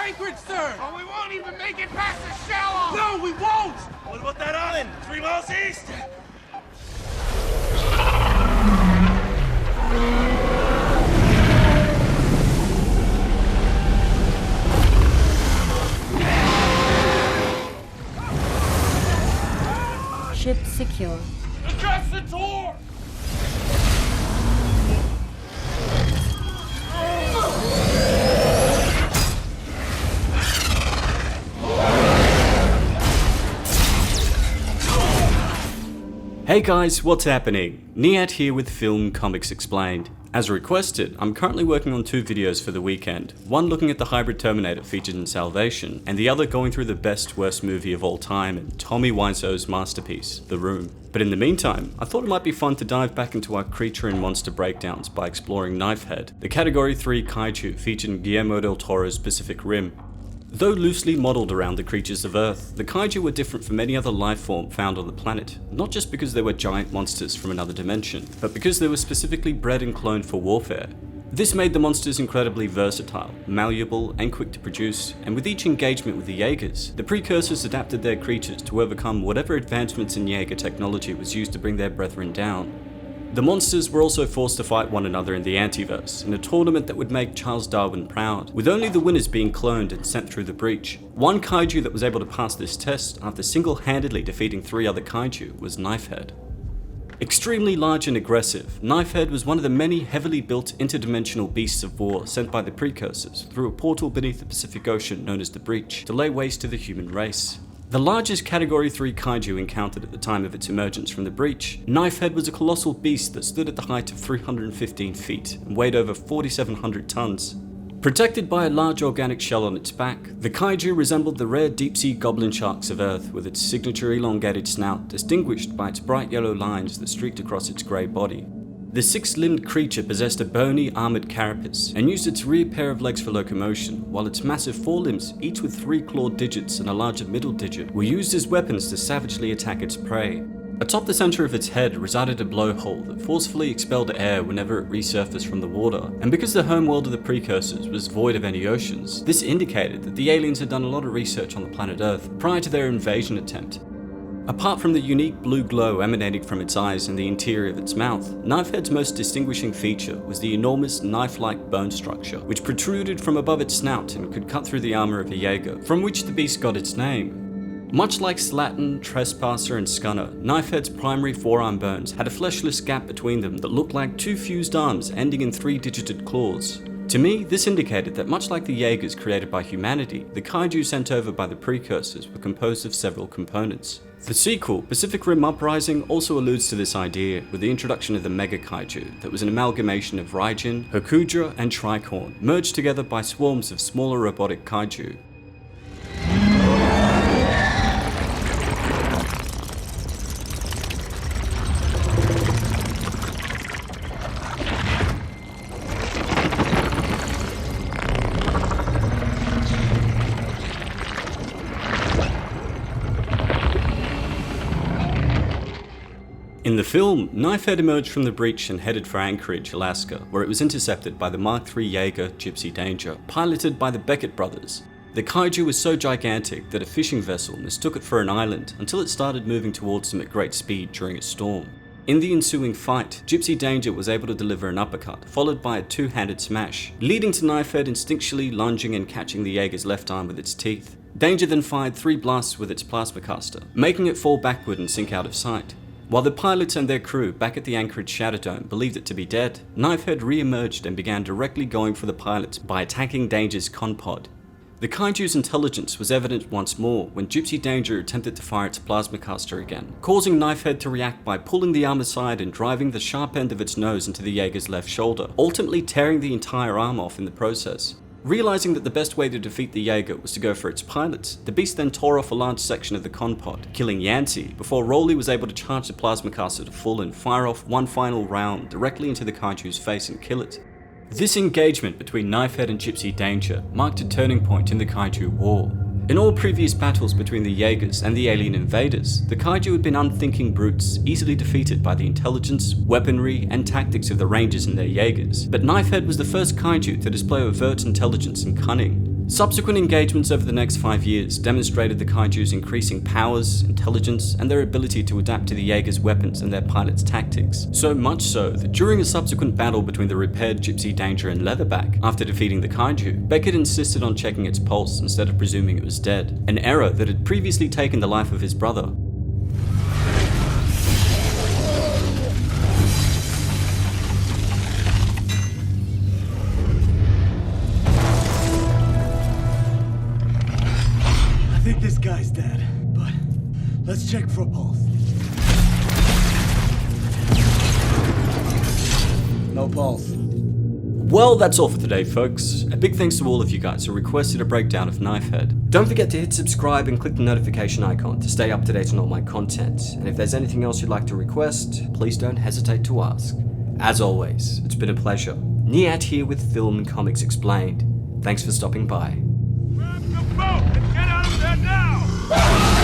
anchorage, sir! Oh, we won't even make it past the shallow! No, we won't! What about that island? 3 miles east? Ship secure. Adjust the door! Hey guys, what's happening? Niyat here with Film Comics Explained. As requested, I'm currently working on 2 videos for the weekend, one looking at the hybrid Terminator featured in Salvation, and the other going through the best worst movie of all time and Tommy Wiseau's masterpiece, The Room. But in the meantime, I thought it might be fun to dive back into our creature and monster breakdowns by exploring KNIFEHEAD, the Category 3 Kaiju featured in Guillermo del Toro's Pacific Rim. Though loosely modelled around the creatures of Earth, the Kaiju were different from any other life form found on the planet, not just because they were giant monsters from another dimension, but because they were specifically bred and cloned for warfare. This made the monsters incredibly versatile, malleable, and quick to produce, and with each engagement with the Jaegers, the Precursors adapted their creatures to overcome whatever advancements in Jaeger technology was used to bring their brethren down. The monsters were also forced to fight one another in the Anteverse, in a tournament that would make Charles Darwin proud, with only the winners being cloned and sent through the breach. One Kaiju that was able to pass this test after single-handedly defeating 3 other Kaiju was KNIFEHEAD. Extremely large and aggressive, KNIFEHEAD was one of the many heavily built interdimensional beasts of war sent by the Precursors through a portal beneath the Pacific Ocean known as the Breach to lay waste to the human race. The largest Category 3 Kaiju encountered at the time of its emergence from the breach, KNIFEHEAD was a colossal beast that stood at the height of 315 feet and weighed over 4,700 tons. Protected by a large organic shell on its back, the Kaiju resembled the rare deep-sea goblin sharks of Earth with its signature elongated snout distinguished by its bright yellow lines that streaked across its grey body. The 6-limbed creature possessed a bony, armoured carapace and used its rear pair of legs for locomotion, while its massive forelimbs, each with 3 clawed digits and a larger middle digit, were used as weapons to savagely attack its prey. Atop the centre of its head resided a blowhole that forcefully expelled air whenever it resurfaced from the water, and because the homeworld of the Precursors was void of any oceans, this indicated that the aliens had done a lot of research on the planet Earth prior to their invasion attempt. Apart from the unique blue glow emanating from its eyes and the interior of its mouth, KNIFEHEAD's most distinguishing feature was the enormous knife-like bone structure, which protruded from above its snout and could cut through the armour of a Jaeger, from which the beast got its name. Much like Slattern, Trespasser, and Scunner, KNIFEHEAD's primary forearm bones had a fleshless gap between them that looked like 2 fused arms ending in 3-digited claws. To me, this indicated that much like the Jaegers created by humanity, the Kaiju sent over by the Precursors were composed of several components. The sequel, Pacific Rim Uprising, also alludes to this idea with the introduction of the Mega Kaiju that was an amalgamation of Raijin, Hokudra, and Tricorn, merged together by swarms of smaller robotic Kaiju. In the film, KNIFEHEAD emerged from the breach and headed for Anchorage, Alaska, where it was intercepted by the Mark III Jaeger Gypsy Danger, piloted by the Beckett brothers. The Kaiju was so gigantic that a fishing vessel mistook it for an island until it started moving towards them at great speed during a storm. In the ensuing fight, Gypsy Danger was able to deliver an uppercut, followed by a 2-handed smash, leading to KNIFEHEAD instinctually lunging and catching the Jaeger's left arm with its teeth. Danger then fired 3 blasts with its plasma caster, making it fall backward and sink out of sight. While the pilots and their crew back at the Anchorage Shadow Dome believed it to be dead, KNIFEHEAD re-emerged and began directly going for the pilots by attacking Danger's con-pod. The Kaiju's intelligence was evident once more when Gypsy Danger attempted to fire its plasma caster again, causing KNIFEHEAD to react by pulling the arm aside and driving the sharp end of its nose into the Jaeger's left shoulder, ultimately tearing the entire arm off in the process. Realizing that the best way to defeat the Jaeger was to go for its pilots, the beast then tore off a large section of the con-pod, killing Yancey, before Rolly was able to charge the plasma caster to full and fire off one final round directly into the Kaiju's face and kill it. This engagement between KNIFEHEAD and Gypsy Danger marked a turning point in the Kaiju War. In all previous battles between the Jaegers and the alien invaders, the Kaiju had been unthinking brutes, easily defeated by the intelligence, weaponry, and tactics of the Rangers and their Jaegers. But KNIFEHEAD was the first Kaiju to display overt intelligence and cunning. Subsequent engagements over the next 5 years demonstrated the Kaiju's increasing powers, intelligence, and their ability to adapt to the Jaeger's weapons and their pilots' tactics. So much so that during a subsequent battle between the repaired Gypsy Danger and Leatherback, after defeating the Kaiju, Beckett insisted on checking its pulse instead of presuming it was dead, an error that had previously taken the life of his brother. I think this guy's dead, but let's check for a pulse. No pulse. Well, that's all for today, folks. A big thanks to all of you guys who requested a breakdown of KNIFEHEAD. Don't forget to hit subscribe and click the notification icon to stay up to date on all my content. And if there's anything else you'd like to request, please don't hesitate to ask. As always, it's been a pleasure. Niyat here with Film and Comics Explained. Thanks for stopping by. Grab the boat and get out of there now!